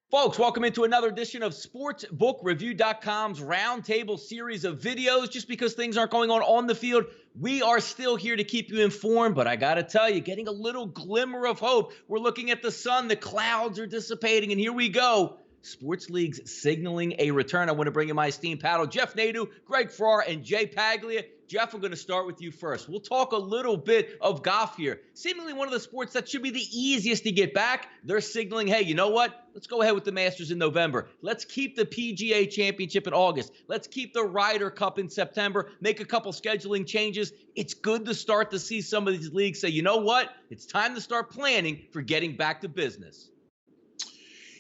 Folks, welcome into another edition of SportsBookReview.com's Roundtable series of videos. Just because things aren't going on the field, we are still here to keep you informed. But I got to tell you, getting a little glimmer of hope. We're looking at the sun. The clouds are dissipating, and here we go. Sports leagues signaling a return. I want to bring in my esteemed panel, Jeff Nadu, Greg Farrar, and Jay Paglia. Jeff, I'm going to start with you first. We'll talk a little bit of golf here. Seemingly one of the sports that should be the easiest to get back. They're signaling, hey, you know what? Let's go ahead with the Masters in November. Let's keep the PGA Championship in August. Let's keep the Ryder Cup in September. Make a couple scheduling changes. It's good to start to see some of these leagues say, you know what? It's time to start planning for getting back to business.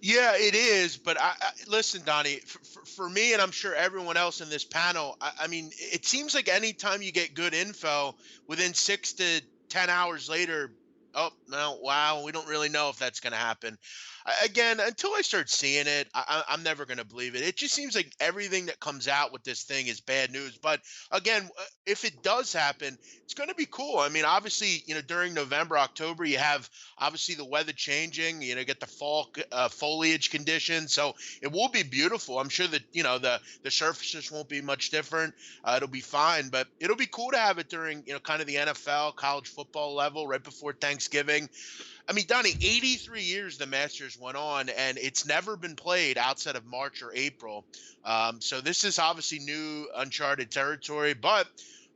Yeah, it is. But listen, Donnie, for me, and I'm sure everyone else in this panel, I mean, it seems like anytime you get good info, within 6 to 10 hours later, oh, no, wow, we don't really know if that's going to happen. Again, until I start seeing it, I'm never going to believe it. It just seems like everything that comes out with this thing is bad news. But again, if it does happen, it's going to be cool. I mean, obviously, during November, October, you have obviously the weather changing, get the fall foliage conditions. So it will be beautiful. I'm sure that, the surfaces won't be much different. It'll be fine, but it'll be cool to have it during, kind of the NFL, college football level right before Thanksgiving. I mean, Donnie, 83 years the Masters went on, and it's never been played outside of March or April. So this is obviously new, uncharted territory, but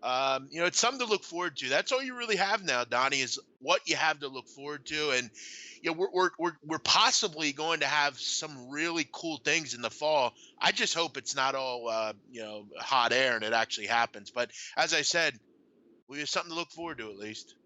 it's something to look forward to. That's all you really have now, Donnie, is what you have to look forward to. And we're possibly going to have some really cool things in the fall. I just hope it's not all hot air and it actually happens. But as I said, we have something to look forward to at least.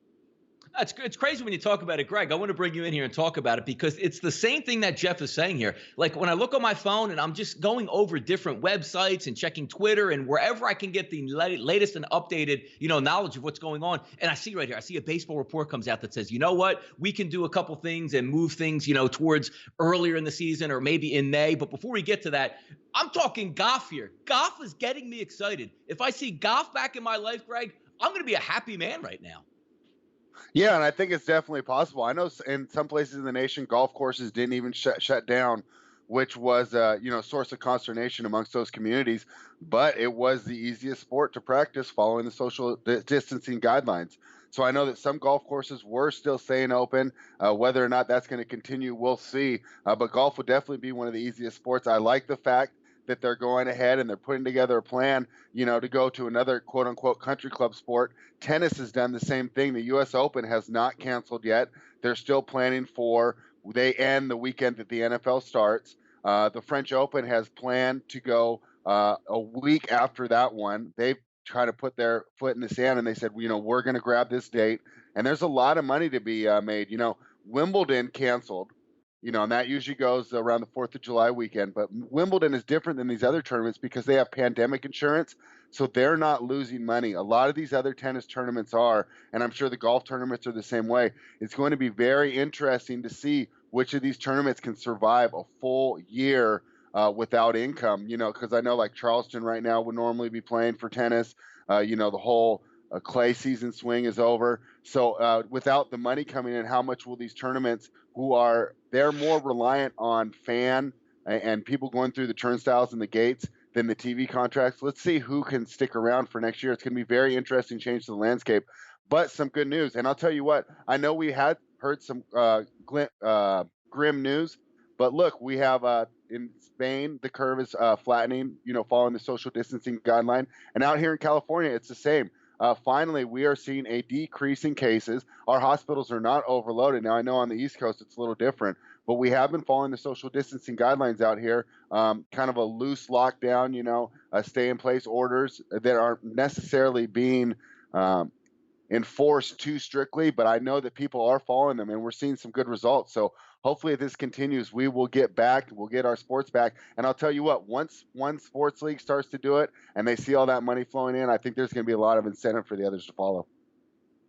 That's good. It's crazy when you talk about it, Greg. I want to bring you in here and talk about it because it's the same thing that Jeff is saying here. Like when I look on my phone and I'm just going over different websites and checking Twitter and wherever I can get the latest and updated, knowledge of what's going on. And I see right here, I see a baseball report comes out that says, you know what, we can do a couple things and move things, towards earlier in the season or maybe in May. But before we get to that, I'm talking golf here. Golf is getting me excited. If I see golf back in my life, Greg, I'm going to be a happy man right now. Yeah, and I think it's definitely possible. I know in some places in the nation, golf courses didn't even shut down, which was source of consternation amongst those communities. But it was the easiest sport to practice following the social distancing guidelines. So I know that some golf courses were still staying open. Whether or not that's going to continue, we'll see. But golf would definitely be one of the easiest sports. I like the fact that they're going ahead and they're putting together a plan, to go to another quote unquote country club sport. Tennis has done the same thing. The US Open has not canceled yet. They're still planning they end the weekend that the NFL starts. The French Open has planned to go a week after that one. They've tried to put their foot in the sand and they said, we're going to grab this date. And there's a lot of money to be made. Wimbledon canceled. And that usually goes around the 4th of July weekend. But Wimbledon is different than these other tournaments because they have pandemic insurance. So they're not losing money. A lot of these other tennis tournaments are, and I'm sure the golf tournaments are the same way. It's going to be very interesting to see which of these tournaments can survive a full year without income, because I know like Charleston right now would normally be playing for tennis. The whole clay season swing is over. So without the money coming in, how much will these tournaments they're more reliant on fan and people going through the turnstiles and the gates than the TV contracts. Let's see who can stick around for next year. It's going to be very interesting change to the landscape, but some good news. And I'll tell you what, I know we had heard some grim news, but look, we have in Spain, the curve is flattening, following the social distancing guideline. And out here in California, it's the same. Finally, we are seeing a decrease in cases. Our hospitals are not overloaded. Now, I know on the East Coast it's a little different, but we have been following the social distancing guidelines out here, kind of a loose lockdown, stay-in-place orders that aren't necessarily being enforced too strictly, but I know that people are following them, and we're seeing some good results. So hopefully if this continues, we will get back, we'll get our sports back. And I'll tell you what, once one sports league starts to do it and they see all that money flowing in, I think there's going to be a lot of incentive for the others to follow.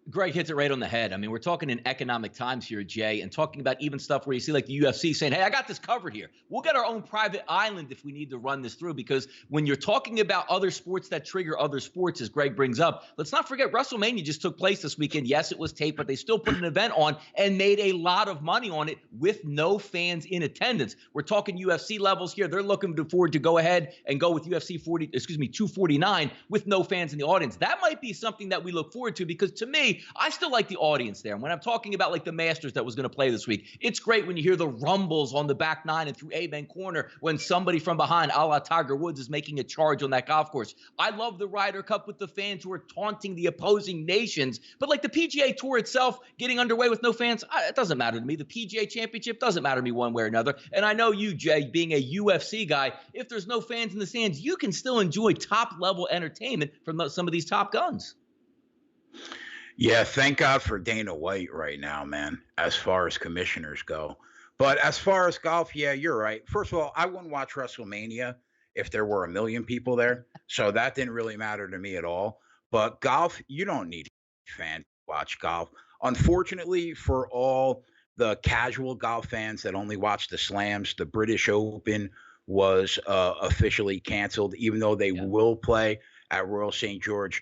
Greg hits it right on the head. I mean, we're talking in economic times here, Jay, and talking about even stuff where you see like the UFC saying, hey, I got this covered here. We'll get our own private island if we need to run this through. Because when you're talking about other sports that trigger other sports, as Greg brings up, let's not forget WrestleMania just took place this weekend. Yes, it was taped, but they still put an event on and made a lot of money on it with no fans in attendance. We're talking UFC levels here. They're looking forward to go ahead and go with UFC 249 with no fans in the audience. That might be something that we look forward to, because to me, I still like the audience there. And when I'm talking about like the Masters that was going to play this week, it's great when you hear the rumbles on the back nine and through Amen Corner when somebody from behind, a la Tiger Woods, is making a charge on that golf course. I love the Ryder Cup with the fans who are taunting the opposing nations. But like the PGA Tour itself getting underway with no fans, it doesn't matter to me. The PGA Championship doesn't matter to me one way or another. And I know you, Jay, being a UFC guy, if there's no fans in the stands, you can still enjoy top-level entertainment from some of these top guns. Yeah, thank God for Dana White right now, man, as far as commissioners go. But as far as golf, yeah, you're right. First of all, I wouldn't watch WrestleMania if there were 1 million people there. So that didn't really matter to me at all. But golf, you don't need fans to watch golf. Unfortunately, for all the casual golf fans that only watch the slams, the British Open was officially canceled, even though they will play at Royal St. George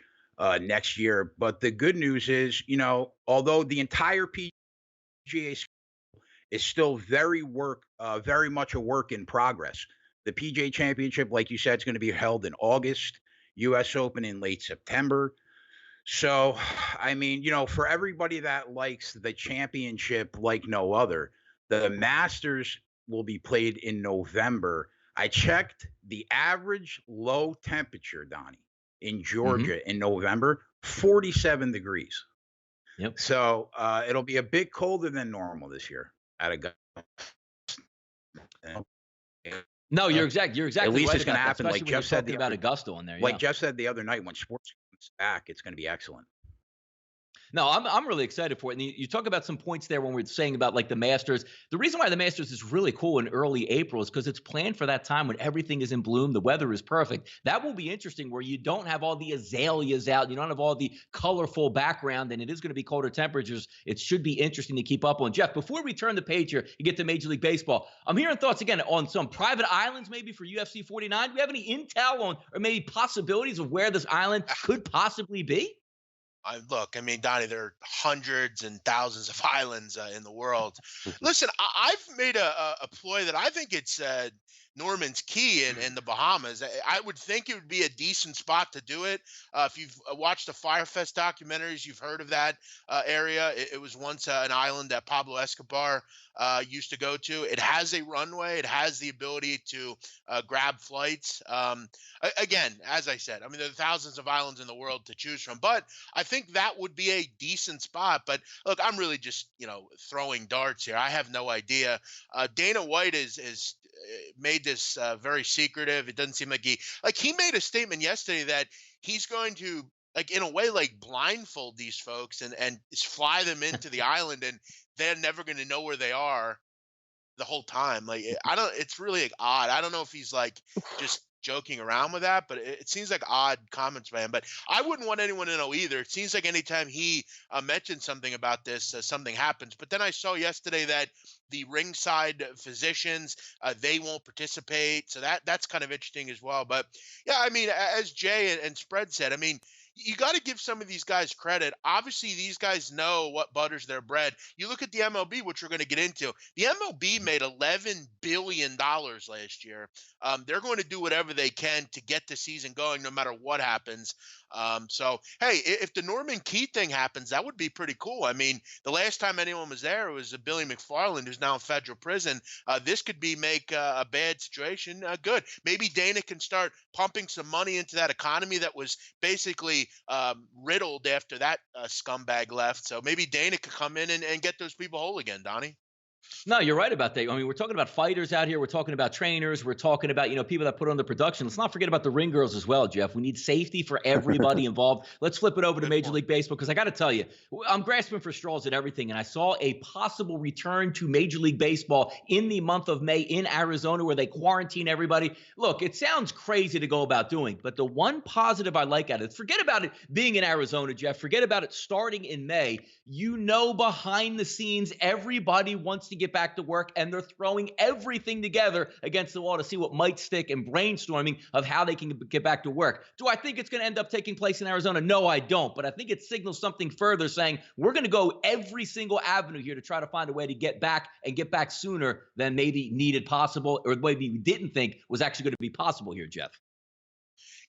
next year. But the good news is, although the entire PGA is still very much a work in progress. The PGA Championship, like you said, is going to be held in August, US Open in late September. So, I mean, for everybody that likes the championship like no other, the Masters will be played in November. I checked the average low temperature, Donnie, in Georgia in November, 47 degrees. Yep. So it'll be a bit colder than normal this year at Augusta. No, you're exactly At least right it's going to happen. Like Jeff said, about Augusta on there. Like Jeff said the other night, when sports comes back, it's going to be excellent. No, I'm really excited for it. And you talk about some points there when we're saying about like the Masters. The reason why the Masters is really cool in early April is because it's planned for that time when everything is in bloom. The weather is perfect. That will be interesting, where you don't have all the azaleas out. You don't have all the colorful background, and it is going to be colder temperatures. It should be interesting to keep up on. Jeff, before we turn the page here, you get to Major League Baseball. I'm hearing thoughts again on some private islands maybe for UFC 49. Do we have any intel on, or maybe possibilities of where this island could possibly be? Look, I mean, Donnie, there are hundreds and thousands of islands in the world. Listen, I've made a ploy that I think it's Norman's Key in the Bahamas. I would think it would be a decent spot to do it. If you've watched the Firefest documentaries, you've heard of that area. It was once an island that Pablo Escobar used to go to. It has a runway. It has the ability to grab flights. Again, as I said, I mean, there are thousands of islands in the world to choose from, but I think that would be a decent spot. But look, I'm really just, throwing darts here. I have no idea. Dana White is made this very secretive. It doesn't seem like he made a statement yesterday that he's going to, like, in a way, like, blindfold these folks and fly them into the island, and they're never going to know where they are the whole time. Like, it's really like odd. I don't know if he's like just joking around with that, but it seems like odd comments by him. But I wouldn't want anyone to know either. It seems like anytime he mentions something about this, something happens. But then I saw yesterday that the ringside physicians, they won't participate. So that's kind of interesting as well. But yeah, I mean, as Jay and Spread said, I mean, you got to give some of these guys credit. Obviously, these guys know what butters their bread. You look at the MLB, which we're going to get into. The MLB made $11 billion last year. They're going to do whatever they can to get the season going, no matter what happens. So, hey, if the Norman Key thing happens, that would be pretty cool. I mean, the last time anyone was there, it was Billy McFarland, who's now in federal prison. This could make a bad situation good. Maybe Dana can start pumping some money into that economy that was basically riddled after that scumbag left. So maybe Dana could come in and get those people whole again, Donnie. No, you're right about that. I mean, we're talking about fighters out here. We're talking about trainers. We're talking about, people that put on the production. Let's not forget about the ring girls as well, Jeff. We need safety for everybody involved. Let's flip it over to Good Major point. League Baseball, because I got to tell you, I'm grasping for straws at everything. And I saw a possible return to Major League Baseball in the month of May in Arizona, where they quarantine everybody. Look, it sounds crazy to go about doing, but the one positive I like out of it, forget about it being in Arizona, Jeff. Forget about it starting in May. Behind the scenes, everybody wants to get back to work, and they're throwing everything together against the wall to see what might stick and brainstorming of how they can get back to work. Do I think it's going to end up taking place in Arizona? No, I don't. But I think it signals something further, saying we're going to go every single avenue here to try to find a way to get back and get back sooner than maybe needed possible, or maybe we didn't think was actually going to be possible here, Jeff.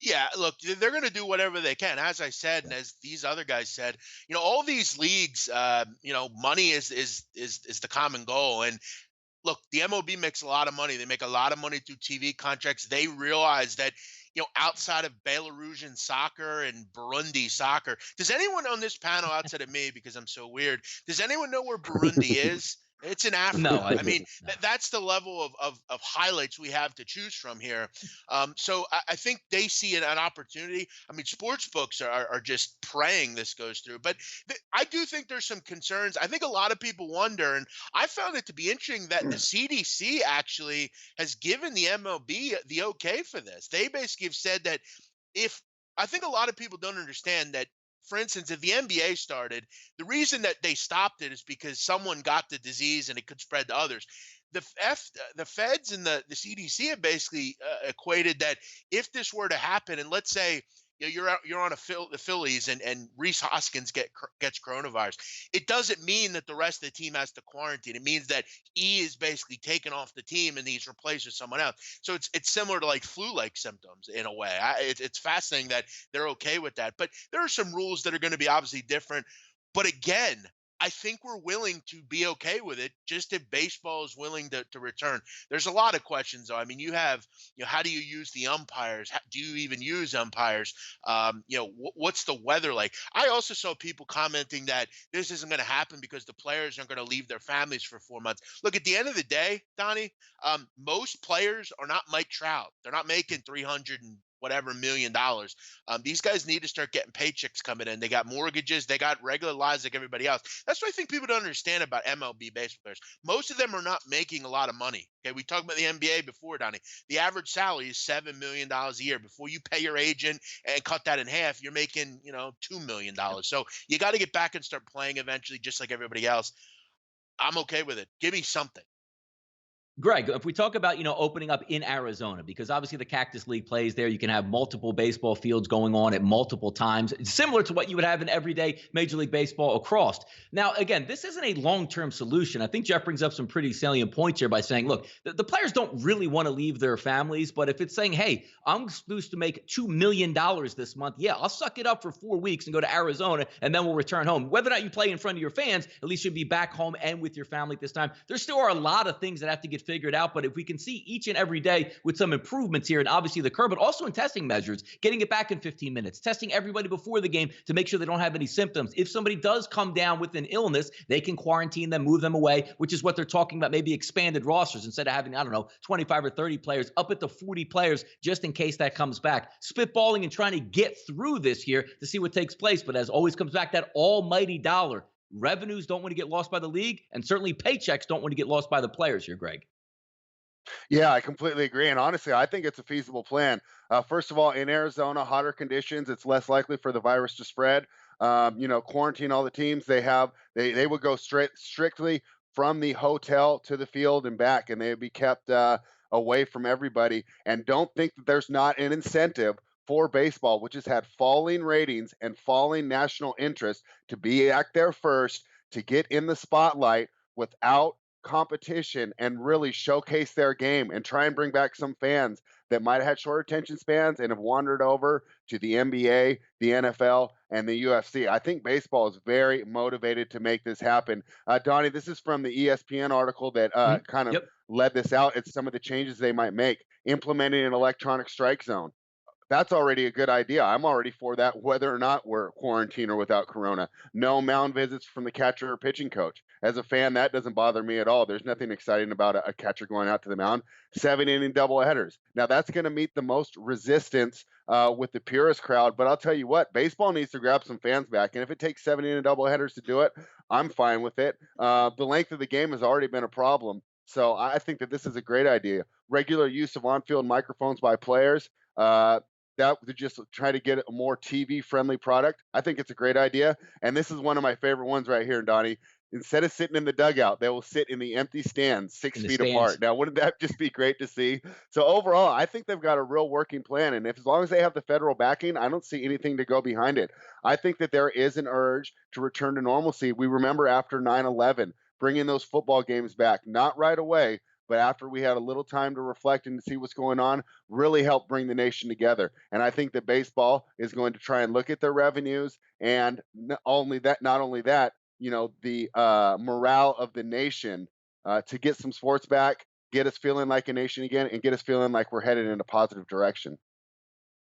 Yeah, look, they're going to do whatever they can. As I said, and as these other guys said, all these leagues, money is the common goal. And look, the MLB makes a lot of money. They make a lot of money through TV contracts. They realize that, outside of Belarusian soccer and Burundi soccer, does anyone on this panel outside of me, because I'm so weird, does anyone know where Burundi is? It's in Africa. No, I mean, that's the level of highlights we have to choose from here. So I think they see an opportunity. I mean, sports books are just praying this goes through. But I do think there's some concerns. I think a lot of people wonder, and I found it to be interesting that the CDC actually has given the MLB the okay for this. They basically have said that I think a lot of people don't understand that, for instance, if the NBA started, the reason that they stopped it is because someone got the disease and it could spread to others. The feds and the CDC have basically equated that if this were to happen, and let's say you're on the Phillies and Reese Hoskins gets coronavirus, it doesn't mean that the rest of the team has to quarantine. It means that he is basically taken off the team and he's replaced with someone else. So it's similar to like flu-like symptoms in a way. It's fascinating that they're okay with that. But there are some rules that are going to be obviously different. But again, I think we're willing to be okay with it just if baseball is willing to return. There's a lot of questions, though. I mean, you have, how do you use the umpires? Do you even use umpires? What's the weather like? I also saw people commenting that this isn't going to happen because the players aren't going to leave their families for 4 months. Look, at the end of the day, Donnie, most players are not Mike Trout. They're not making 300 and whatever $1 million. These guys need to start getting paychecks coming in. They got mortgages. They got regular lives like everybody else. That's what I think people don't understand about MLB baseball players. Most of them are not making a lot of money. Okay, we talked about the NBA before, Donnie. The average salary is $7 million a year. Before you pay your agent and cut that in half, you're making, $2 million. So you got to get back and start playing eventually, just like everybody else. I'm okay with it. Give me something. Greg, if we talk about, opening up in Arizona, because obviously the Cactus League plays there, you can have multiple baseball fields going on at multiple times. It's similar to what you would have in everyday Major League Baseball across. Now, again, this isn't a long-term solution. I think Jeff brings up some pretty salient points here by saying, look, the players don't really want to leave their families, but if it's saying, hey, I'm supposed to make $2 million this month, yeah, I'll suck it up for 4 weeks and go to Arizona, and then we'll return home. Whether or not you play in front of your fans, at least you'll be back home and with your family at this time. There still are a lot of things that have to get figured out, but if we can see each and every day with some improvements here, and obviously the curve, but also in testing measures, getting it back in 15 minutes, testing everybody before the game to make sure they don't have any symptoms. If somebody does come down with an illness, they can quarantine them, move them away, which is what they're talking about, maybe expanded rosters instead of having, 25 or 30 players, up at the 40 players, just in case that comes back. Spitballing and trying to get through this here to see what takes place, but as always comes back, that almighty dollar. Revenues don't want to get lost by the league, and certainly paychecks don't want to get lost by the players here, Greg. Yeah, I completely agree. And honestly, I think it's a feasible plan. First of all, in Arizona, hotter conditions, it's less likely for the virus to spread. Quarantine all the teams. They would go strictly from the hotel to the field and back, and they would be kept away from everybody. And don't think that there's not an incentive for baseball, which has had falling ratings and falling national interest, to be back there first, to get in the spotlight without competition and really showcase their game and try and bring back some fans that might have had short attention spans and have wandered over to the NBA, the NFL, and the UFC. I think baseball is very motivated to make this happen. Donnie, this is from the ESPN article that kind of led this out. It's some of the changes they might make. Implementing an electronic strike zone. that's already a good idea. I'm already for that, whether or not we're quarantined or without corona. No mound visits from the catcher or pitching coach. As a fan, that doesn't bother me at all. There's nothing exciting about a catcher going out to the mound. 7-inning doubleheaders. Now, that's going to meet the most resistance with the purist crowd. But I'll tell you what, baseball needs to grab some fans back. And if it takes 7-inning doubleheaders to do it, I'm fine with it. The length of the game has already been a problem. So I think that this is a great idea. Regular use of on-field microphones by players. That to just try to get a more TV-friendly product. I think it's a great idea. And this is one of my favorite ones right here, Donnie. Instead of sitting in the dugout, they will sit in the empty stands 6 feet apart. Now, wouldn't that just be great to see? So overall, I think they've got a real working plan. And as long as they have the federal backing, I don't see anything to go behind it. I think that there is an urge to return to normalcy. We remember after 9/11, bringing those football games back, not right away, but after we had a little time to reflect and to see what's going on, really helped bring the nation together. And I think that baseball is going to try and look at their revenues, and not only that, the morale of the nation to get some sports back, get us feeling like a nation again, and get us feeling like we're headed in a positive direction.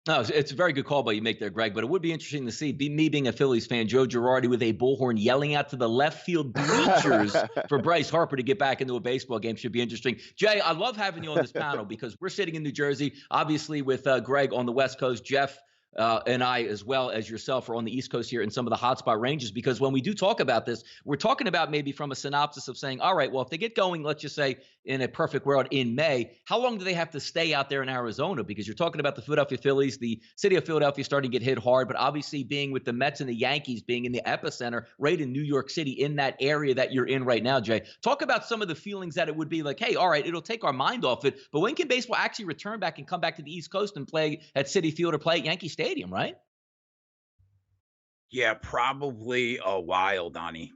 No, it's a very good call by you make there, Greg, but it would be interesting to see me being a Phillies fan, Joe Girardi with a bullhorn yelling out to the left field bleachers for Bryce Harper to get back into a baseball game. Should be interesting. Jay, I love having you on this panel because we're sitting in New Jersey, obviously with Greg on the West Coast, Jeff and I, as well as yourself, are on the East Coast here in some of the hotspot ranges, because when we do talk about this, we're talking about maybe from a synopsis of saying, all right, well, if they get going, let's just say in a perfect world in May, how long do they have to stay out there in Arizona? Because you're talking about the Philadelphia Phillies, the city of Philadelphia starting to get hit hard, but obviously being with the Mets and the Yankees being in the epicenter right in New York City, in that area that you're in right now, Jay. Talk about some of the feelings that it would be like, hey, all right, it'll take our mind off it, but when can baseball actually return back and come back to the East Coast and play at Citi Field or play at Yankee Stadium, right? Yeah, probably a while, Donnie.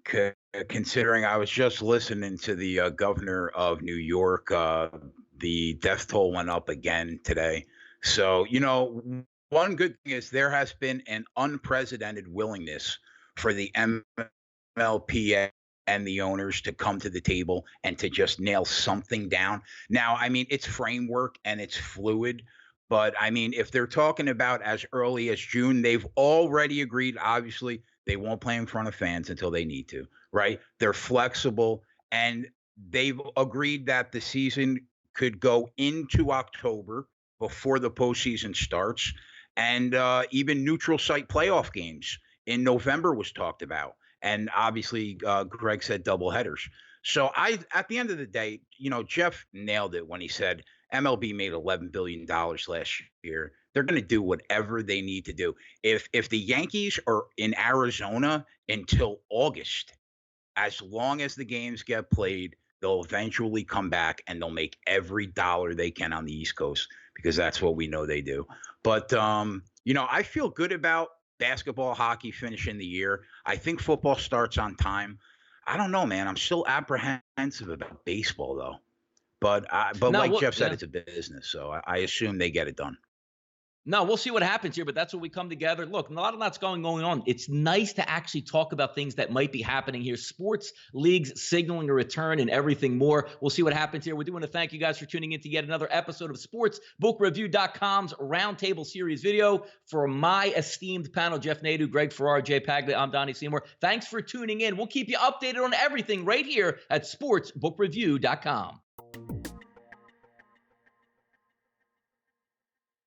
Considering I was just listening to the governor of New York, the death toll went up again today. So, one good thing is there has been an unprecedented willingness for the MLPA and the owners to come to the table and to just nail something down. Now, I mean, it's framework and it's fluid. But I mean, if they're talking about as early as June, they've already agreed. Obviously, they won't play in front of fans until they need to, right? They're flexible, and they've agreed that the season could go into October before the postseason starts, and even neutral site playoff games in November was talked about. And obviously, Greg said doubleheaders. So at the end of the day, Jeff nailed it when he said MLB made $11 billion last year. They're going to do whatever they need to do. If the Yankees are in Arizona until August, as long as the games get played, they'll eventually come back and they'll make every dollar they can on the East Coast, because that's what we know they do. But, I feel good about basketball, hockey finishing the year. I think football starts on time. I don't know, man. I'm still apprehensive about baseball, though. But like Jeff said, it's a business, so I assume they get it done. No, we'll see what happens here, but that's what we come together. Look, a lot of that's going on. It's nice to actually talk about things that might be happening here. Sports leagues signaling a return and everything more. We'll see what happens here. We do want to thank you guys for tuning in to yet another episode of SportsBookReview.com's Roundtable Series video. For my esteemed panel, Jeff Nadu, Greg Farrar, Jay Paglia, I'm Donnie Seymour. Thanks for tuning in. We'll keep you updated on everything right here at SportsBookReview.com.